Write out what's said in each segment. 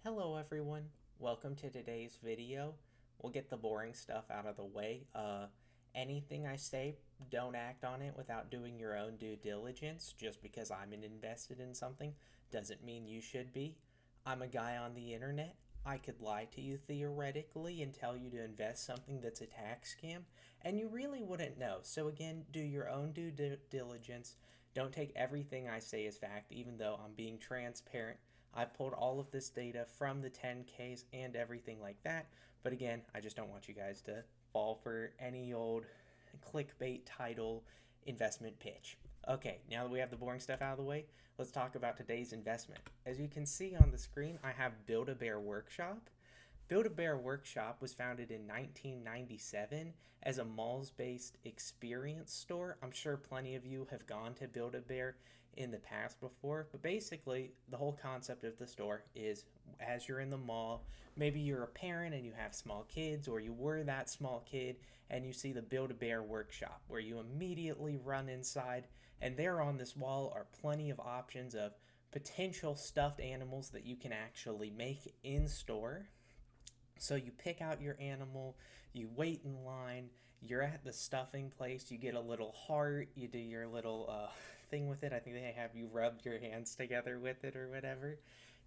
Hello everyone, welcome to today's video. We'll get the boring stuff out of the way. Anything I say, don't act on it without doing your own due diligence. Just because I'm invested in something doesn't mean you should be. I'm a guy on the internet. I could lie to you theoretically and tell you to invest something that's a tax scam, and you really wouldn't know. So again, do your own due diligence. Don't take everything I say as fact, even though I'm being transparent. I've pulled all of this data from the 10Ks and everything like that. But again, I just don't want you guys to fall for any old clickbait title investment pitch. Okay, now that we have the boring stuff out of the way, let's talk about today's investment. As you can see on the screen, I have Build-A-Bear Workshop. Build-A-Bear Workshop was founded in 1997 as a malls-based experience store. I'm sure plenty of you have gone to Build-A-Bear in the past before, but basically the whole concept of the store is as you're in the mall, maybe you're a parent and you have small kids, or you were that small kid and you see the Build-A-Bear Workshop where you immediately run inside, and there on this wall are plenty of options of potential stuffed animals that you can actually make in store. So you pick out your animal, you wait in line, you're at the stuffing place, you get a little heart, you do your little thing with it. I think they have you rub your hands together with it or whatever.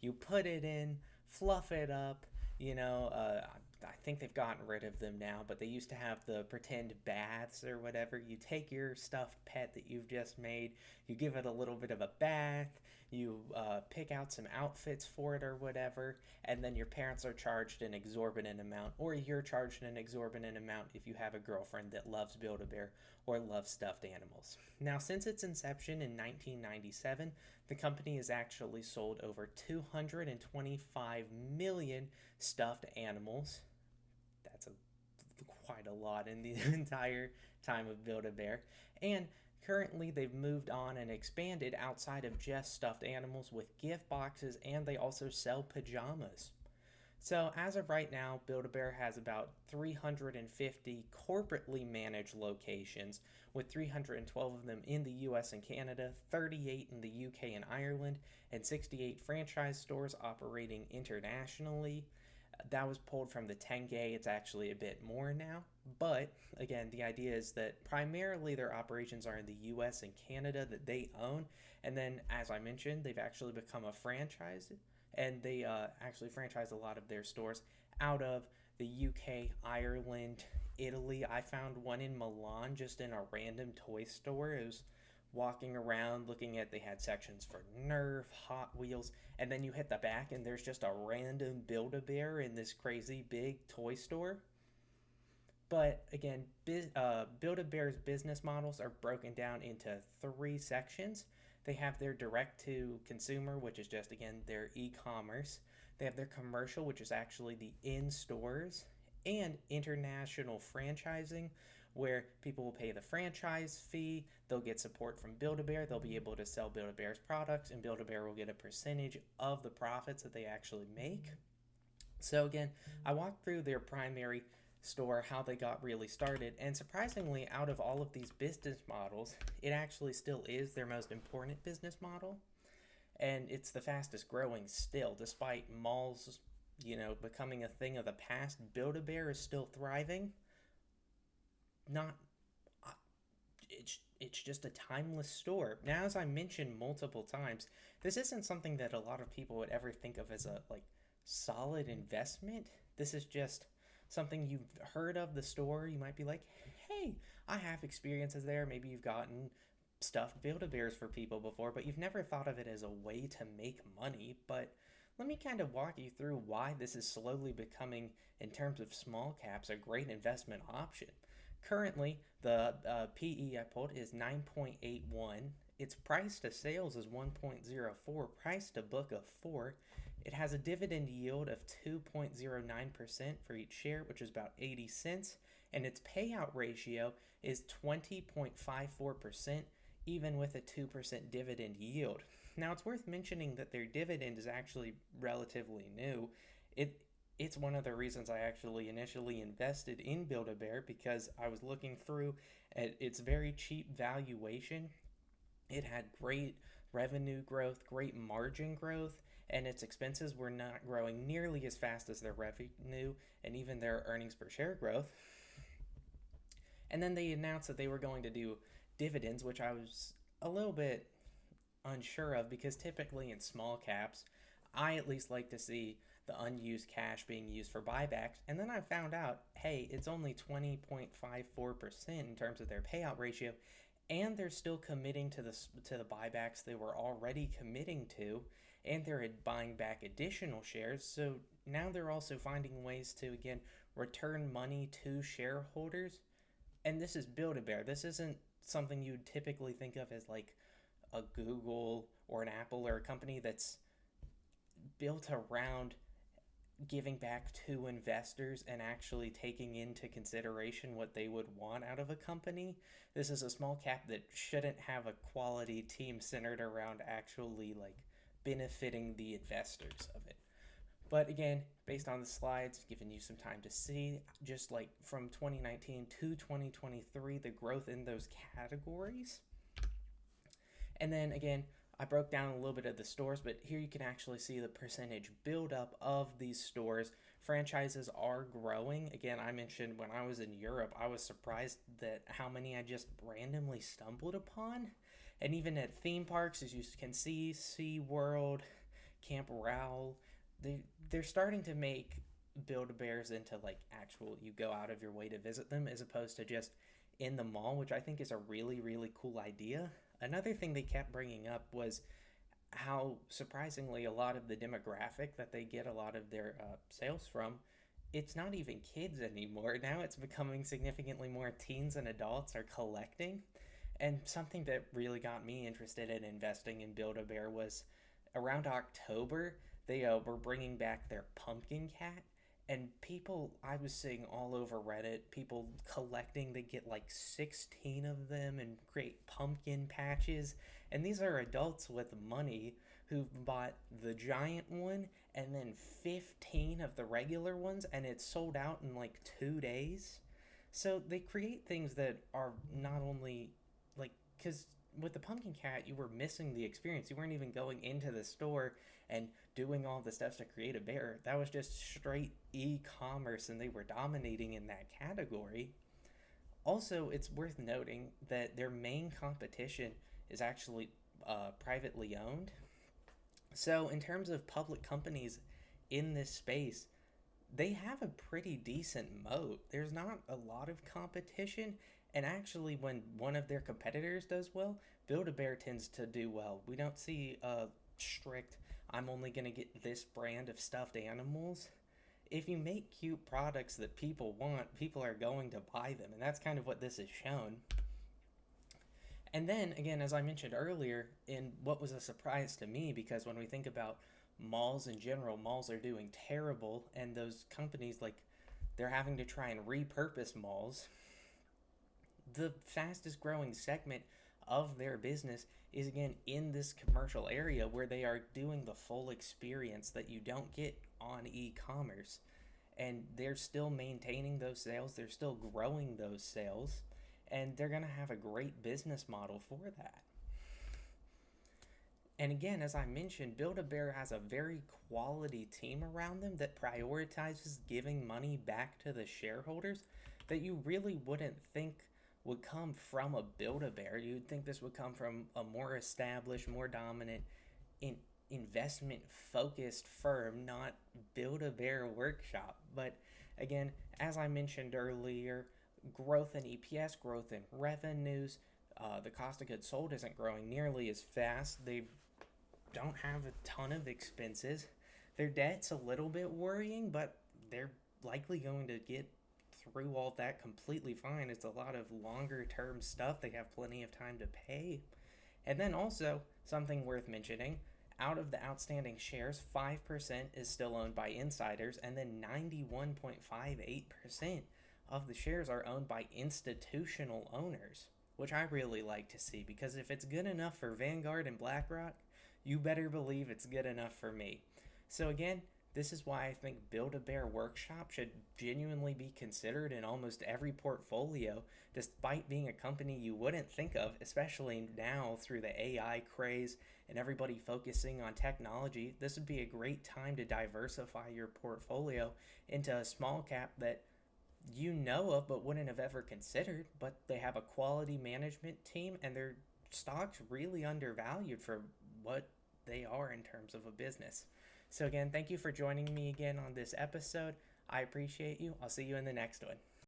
You put it in, fluff it up. I think they've gotten rid of them now, but they used to have the pretend baths or whatever. You take your stuffed pet that you've just made, you give it a little bit of a bath, you pick out some outfits for it or whatever, and then your parents are charged an exorbitant amount, or you're charged an exorbitant amount if you have a girlfriend that loves Build-A-Bear or loves stuffed animals. Now, since its inception in 1997, the company has actually sold over 225 million stuffed animals. That's quite a lot in the entire time of Build-A-Bear. And currently, they've moved on and expanded outside of just stuffed animals with gift boxes, and they also sell pajamas. So, as of right now, Build-A-Bear has about 350 corporately managed locations, with 312 of them in the US and Canada, 38 in the UK and Ireland, and 68 franchise stores operating internationally. That was pulled from the 10K. It's actually a bit more now. But again, the idea is that primarily their operations are in the US and Canada that they own. And then, as I mentioned, they've actually become a franchise, and they actually franchise a lot of their stores out of the UK, Ireland, Italy. I found one in Milan just in a random toy store. It was walking around looking at, they had sections for Nerf, Hot Wheels, and then you hit the back and there's just a random Build-A-Bear in this crazy big toy store. But again, Build-A-Bear's business models are broken down into three sections. They have their direct to consumer, which is just, again, their e commerce. They have their commercial, which is actually the in stores, and international franchising, where people will pay the franchise fee. They'll get support from Build-A-Bear. They'll be able to sell Build-A-Bear's products, and Build-A-Bear will get a percentage of the profits that they actually make. So, again, I walked through their primary store, how they got really started, and surprisingly, out of all of these business models, it actually still is their most important business model, and it's the fastest growing still, despite malls, becoming a thing of the past. Build-A-Bear is still thriving. Not, it's just a timeless store. Now, as I mentioned multiple times, this isn't something that a lot of people would ever think of as a solid investment. This is just something you've heard of the store. You might be like, hey, I have experiences there. Maybe you've gotten stuffed Build-A-Bears for people before, but you've never thought of it as a way to make money. But let me kind of walk you through why this is slowly becoming, in terms of small caps, a great investment option. Currently, the PE I pulled is 9.81. Its price to sales is 1.04, price to book of 4. It has a dividend yield of 2.09% for each share, which is about 80 cents, and its payout ratio is 20.54%, even with a 2% dividend yield. Now, it's worth mentioning that their dividend is actually relatively new. It's one of the reasons I actually initially invested in Build-A-Bear, because I was looking through at its very cheap valuation. It had great revenue growth, great margin growth, and its expenses were not growing nearly as fast as their revenue and even their earnings per share growth. And then they announced that they were going to do dividends, which I was a little bit unsure of because typically in small caps, I at least like to see the unused cash being used for buybacks. And then I found out, hey, it's only 20.54% in terms of their payout ratio, and they're still committing to the buybacks they were already committing to, and they're buying back additional shares. So now they're also finding ways to again return money to shareholders. And this is Build-A-Bear. This isn't something you'd typically think of as like a Google or an Apple or a company that's built around giving back to investors and actually taking into consideration what they would want out of a company. This is a small cap that shouldn't have a quality team centered around actually like benefiting the investors of it. But again, based on the slides, giving you some time to see, just like from 2019 to 2023, the growth in those categories. And then again, I broke down a little bit of the stores, but here you can actually see the percentage buildup of these stores. Franchises are growing. Again, I mentioned when I was in Europe, I was surprised that how many I just randomly stumbled upon. And even at theme parks, as you can see, SeaWorld, Camp Rowell, they're starting to make Build-A-Bears into like actual, you go out of your way to visit them as opposed to just in the mall, which I think is a really, really cool idea. Another thing they kept bringing up was how surprisingly a lot of the demographic that they get a lot of their sales from, it's not even kids anymore. Now it's becoming significantly more teens and adults are collecting. And something that really got me interested in investing in Build-A-Bear was around October, they were bringing back their pumpkin cat. And people, I was seeing all over Reddit, people collecting, they get like 16 of them and create pumpkin patches. And these are adults with money who've bought the giant one and then 15 of the regular ones, and it's sold out in like 2 days. So they create things that are not only like, because with the pumpkin cat, you were missing the experience. You weren't even going into the store and doing all the steps to create a bear. That was just straight e-commerce, and they were dominating in that category. Also, it's worth noting that their main competition is actually privately owned. So, in terms of public companies in this space, they have a pretty decent moat. There's not a lot of competition, and actually, when one of their competitors does well, Build-A-Bear tends to do well. We don't see a strict, I'm only going to get this brand of stuffed animals. If you make cute products that people want, people are going to buy them, and that's kind of what this has shown. And then, again, as I mentioned earlier, in what was a surprise to me, because when we think about malls in general, malls are doing terrible, and those companies, like, they're having to try and repurpose malls. The fastest growing segment of their business is again in this commercial area where they are doing the full experience that you don't get on e-commerce, and they're still maintaining those sales, they're still growing those sales, and they're going to have a great business model for that. And again, as I mentioned, Build-A-Bear has a very quality team around them that prioritizes giving money back to the shareholders that you really wouldn't think would come from a Build-A-Bear. You'd think this would come from a more established, more dominant, investment focused firm, not Build-A-Bear Workshop. But again, as I mentioned earlier, growth in EPS, growth in revenues, the cost of goods sold isn't growing nearly as fast. They don't have a ton of expenses. Their debt's a little bit worrying, but they're likely going to get through all that completely fine. It's a lot of longer term stuff. They have plenty of time to pay. And then also, something worth mentioning, out of the outstanding shares, 5% is still owned by insiders, and then 91.58% of the shares are owned by institutional owners, which I really like to see, because if it's good enough for Vanguard and BlackRock, you better believe it's good enough for me. So again, This is why I think Build-A-Bear Workshop should genuinely be considered in almost every portfolio, despite being a company you wouldn't think of, especially now through the AI craze and everybody focusing on technology. This would be a great time to diversify your portfolio into a small cap that you know of but wouldn't have ever considered, but they have a quality management team and their stocks really undervalued for what they are in terms of a business. So again, thank you for joining me again on this episode. I appreciate you. I'll see you in the next one.